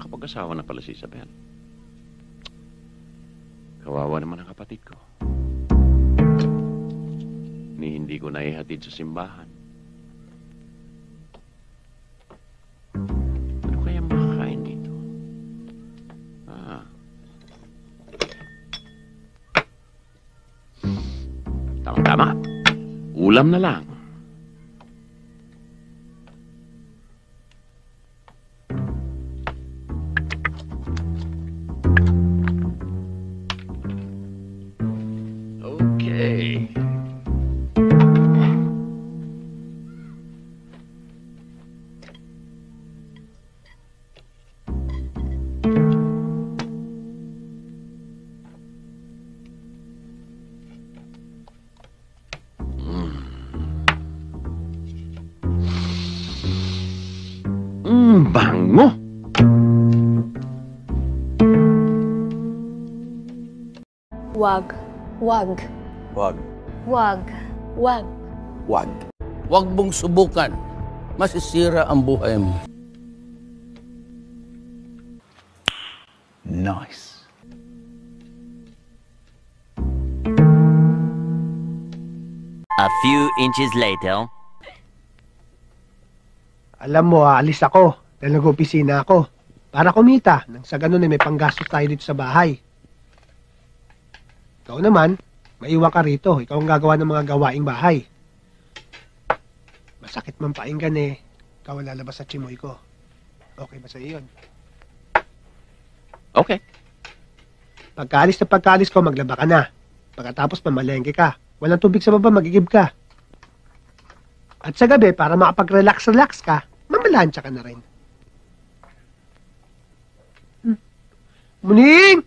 Nakapag-asawa na pala si Isabel. Kawawa naman ang kapatid ko. Ni hindi ko naihatid sa simbahan. Ano kaya makakain dito? Tama-tama. Ulam na lang. Okay. Bango! Wag. Wag. Wag. Wag. Wag. Wag. Huwag mong subukan. Masisira ang buhay mo. Nice. A few inches later. Alam mo, aalis ako dahil nag-opisina ako para kumita nang sa ganun ay may panggastos tayo dito sa bahay. Ikaw naman, maiwan ka rito. Ikaw ang gagawa ng mga gawaing bahay. Masakit man painggan eh. Ikaw ang lalabas sa chimoy ko. Okay ba sa'yo yun? Okay. Pagkaalis ko, maglaba ka na. Pagkatapos mamalengke ka. Walang tubig sa baba, magigib ka. At sa gabi, para makapag-relax ka, mamalansya ka na rin. Muning!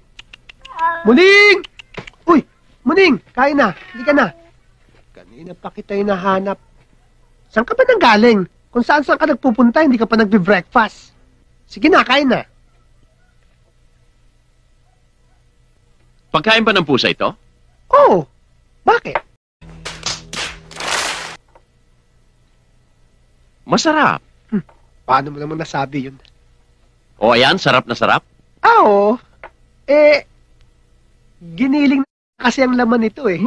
Muning! Uy! Muning! Kain na! Hindi ka na! Kanina pa kita hinahanap. Saan ka ba nang galing? Kung saan ka nagpupunta, hindi ka pa nagbe-breakfast. Sige na, kain na. Pagkain ba ng pusa ito? Oo. Bakit? Masarap. Paano mo naman nasabi yun? O ayan, sarap na sarap. Oo. Giniling na kasi ang laman nito eh.